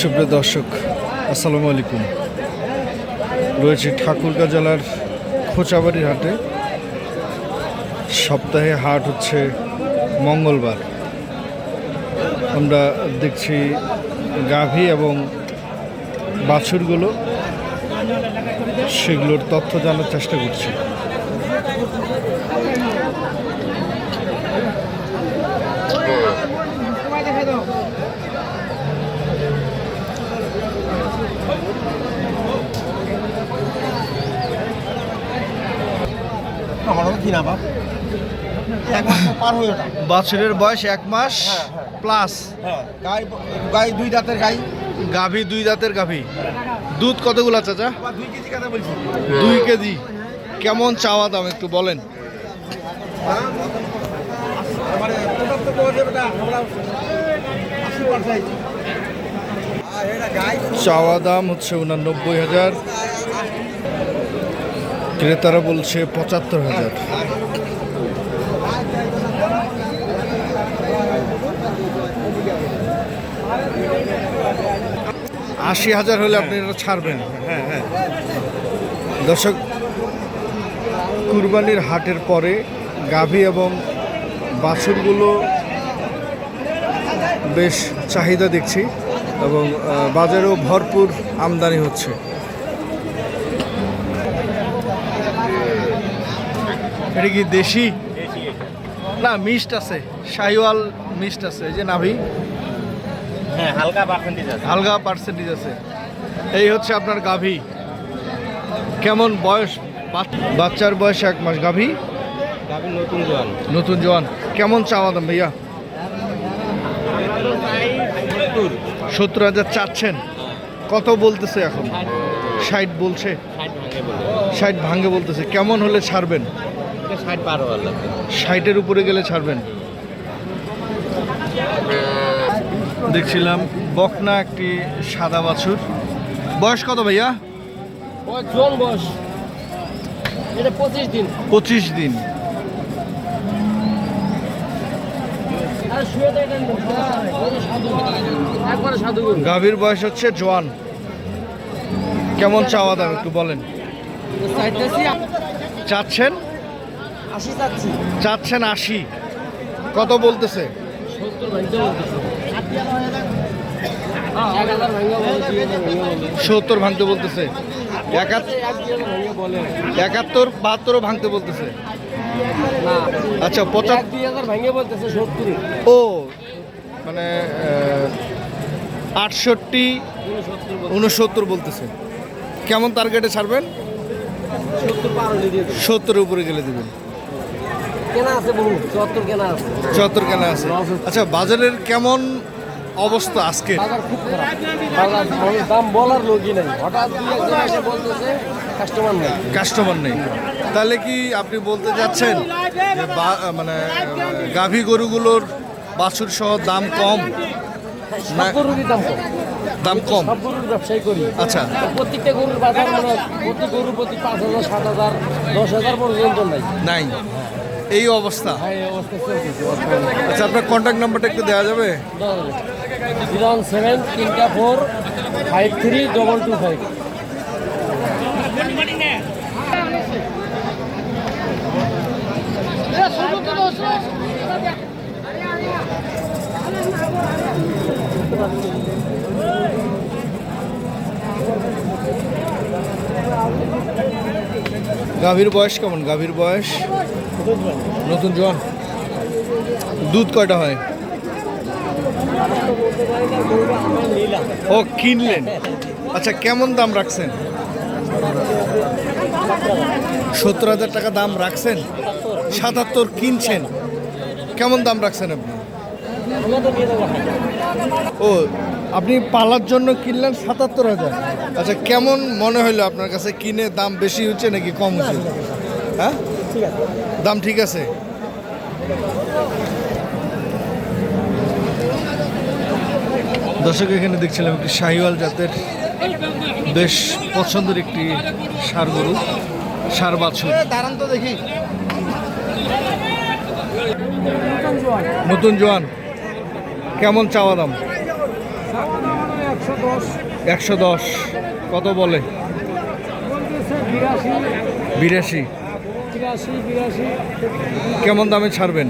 সুপ্রিয় দর্শক, আসসালামু আলাইকুম। রয়েছে ঠাকুরগাঁ জেলার খোঁচাবাড়ির হাটে। সপ্তাহে হাট হচ্ছে মঙ্গলবার। আমরা দেখছি গাভী এবং বাছুরগুলো, সেগুলোর তথ্য জানার চেষ্টা করছি। বাছুরের বয়স 1 মাস প্লাস। গাই 2 দাঁতের গাই, গাভী 2 দাঁতের গাভী। দুধ কতগুলো চাচা? 2 কেজি কথা বলছি। 2 কেজি। কেমন চাওয়া দাম একটু বলেন। চাওয়া দাম হচ্ছে 89,000, ক্রেতারা বলছে 75,000। $80,000 হলে আপনি এটা ছাড়বেন। হ্যাঁ। দর্শক, কুরবানির হাটের পরে গাভী এবং বাছুরগুলো বেশ চাহিদা দেখছি এবং বাজারেও ভরপুর আমদানি হচ্ছে। এটা কি দেশি না? মিষ্ট আছে, শাহিওয়াল মিষ্ট আছে। এই যে নাভি, হ্যাঁ, হালকা পার্সেন্টেজ আছে। এই হচ্ছে আপনার গাভী। কেমন বয়স? বাচ্চার বয়স 1 মাস। গাভী নতুন জোয়ান। কেমন চাওয়া দাম ভাইয়া? 70,000 চাচ্ছেন। কত বলতেছে এখন? 60 বলছে। 60 ভাঙে বলতেছে। কেমন হলে ছাড়বেন? 60-এর উপরে গেলে ছাড়বেন। দেখছিলাম বকনা একটি সাদা বাছুর। বয়স কত ভাইয়া? বয়স এটা 25 দিন। 25 দিন। গাভীর বয়স হচ্ছে জোয়ান। কেমন চাওয়া দাম একটু বলেন। চাচ্ছেন 80। কত বলতেছে? 70 ভাঙতে বলতেছে। 71, 72 ভাঙতে বলতেছে। আচ্ছা, 2000 ভাঙে বলতেছে 70। ও মানে 68, 69 বলতেছে। কেমন টার্গেটে ছাড়বেন? 70-এর উপরে গেলে দেবেন। কেনা আছে বহু, 74 কেনা আছে। 74 কেনা আছে। আচ্ছা, বাজারের কেমন অবস্থা আজকে? বাজার খুব খারাপ। বাজার দাম বলার লোকই নাই। হঠাৎ 2-1 জন এসে বলতেছে কাস্টমার নেই। তাহলে কি আপনি বলতে যাচ্ছেন যে মানে গাভী গরুগুলোর বাছুর সহ দাম কম? সব গরুরই দাম কম। সব গরুর ব্যবসায়ী করি। আচ্ছা, প্রত্যেকটা গরুর বাজার মানে প্রতি গরু প্রতি 5,000, 7,000, 10,000 পর্যন্ত নাই। এই অবস্থা। হ্যাঁ, এই অবস্থা চলতেছে। আচ্ছা, আপনার কন্ট্যাক্ট নাম্বারটা একটু দেওয়া যাবে? 01734532225। গাভীর বয়স কেমন? গাভীর বয়স নতুন জোয়ান। দুধ কয়টা হয়? ও কিনলেন। আচ্ছা, কেমন দাম রাখছেন? 70,000 টাকা দাম রাখছেন। 77 কিনছেন। কেমন দাম রাখছেন আপনি? ও, আপনি পালার জন্য কিনলেন 77,000। আচ্ছা, কেমন মনে হলো আপনার কাছে? কিনে দাম বেশি হচ্ছে নাকি কম হচ্ছে? হ্যাঁ, দাম ঠিক আছে। দর্শক, এখানে দেখছিলাম একটি শাহিওয়াল জাতের বেশ পছন্দের একটি ষাঁড় গরু, ষাঁড় বাছুর। দাঁড়ান তো দেখি। নতুন জোয়ান। কেমন চাওয়া দাম? 110 কত বলে? বলতেছে 82 82 কেমন দামে ছাড়বেন?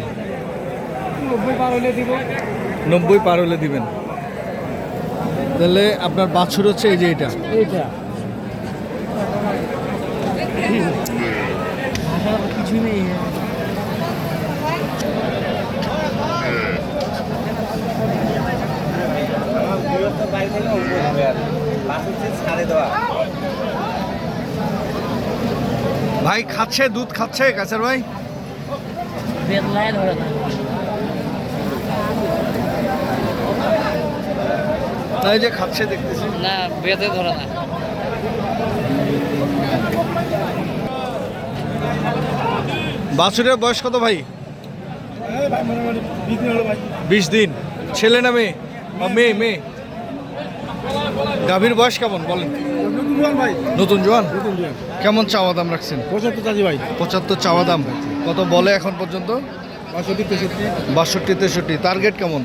90 পার হলে দিব। 90 পার হলে দিবেন। তাহলে আপনার বাছুর হচ্ছে এই যে এটা। এইটা কিছু নেই। ভাই খাচ্ছে, দুধ খাচ্ছে কাছের ভাই? বেদলায় ধরে না। এই যে খাচ্ছে দেখতেছি। না বেদে ধরে না। বাছুরের বয়স কত ভাই? 20 দিন। ছেলে না মেয়ে? মেয়ে। গাভীর বয়স কেমন বলেন? নতুন জোয়ান। কেমন চাওয়া দাম রাখছেন? 75 ভাই। 75 চাওয়া দাম। কত বলে এখন পর্যন্ত? 62 63। টার্গেট কেমন?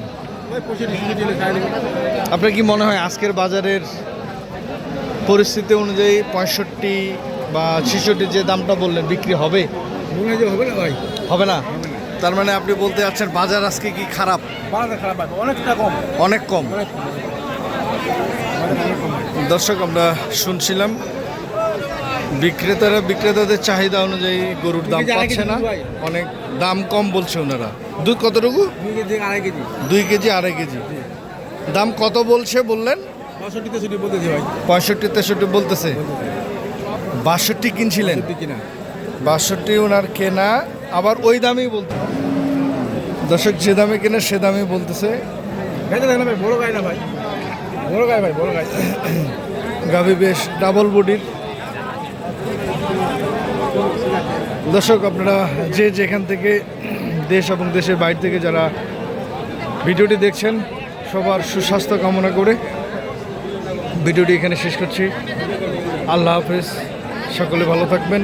আপনার কি মনে হয় আজকের বাজারের পরিস্থিতি অনুযায়ী 65 বা 66 যে দামটা বললেন বিক্রি হবে? হবে না ভাই, হবে না। তার মানে আপনি বলতে যাচ্ছেন বাজার আজকে কি খারাপ? বাজার খারাপ ভাই, অনেকটা কম। অনেক কম। দর্শক, আমরা শুনছিলাম বিক্রেতাদের চাহিদা অনুযায়ী গরুর দাম পাচ্ছে না, অনেক দাম কম বলছে ওনারা। দুধ কতটুকু? 2 কেজি 2.5 কেজি। 2 KG 2.5 KG. দাম কত বলছে বললেন? 65 বলতেছি ভাই। 65 63 বলতেছে। 62 কিনছিলেন? কিনা 62 ওনার কেনা, আবার ওই দামেই বলতে। দর্শক, যে দামে কেনে সে দামে বলতেছে। গাইতে দেখেন ভাই, বড় গাই না ভাই, বড় গাই ভাই, বড় গাই। গাভী বেশ ডাবল বডির। দর্শক, আপনারা যে যেখান থেকে দেশ এবং দেশের বাইরে থেকে যারা ভিডিওটি দেখছেন, সবার সুস্বাস্থ্য কামনা করে ভিডিওটি এখানে শেষ করছি। আল্লাহ হাফেজ, সকলে ভালো থাকবেন।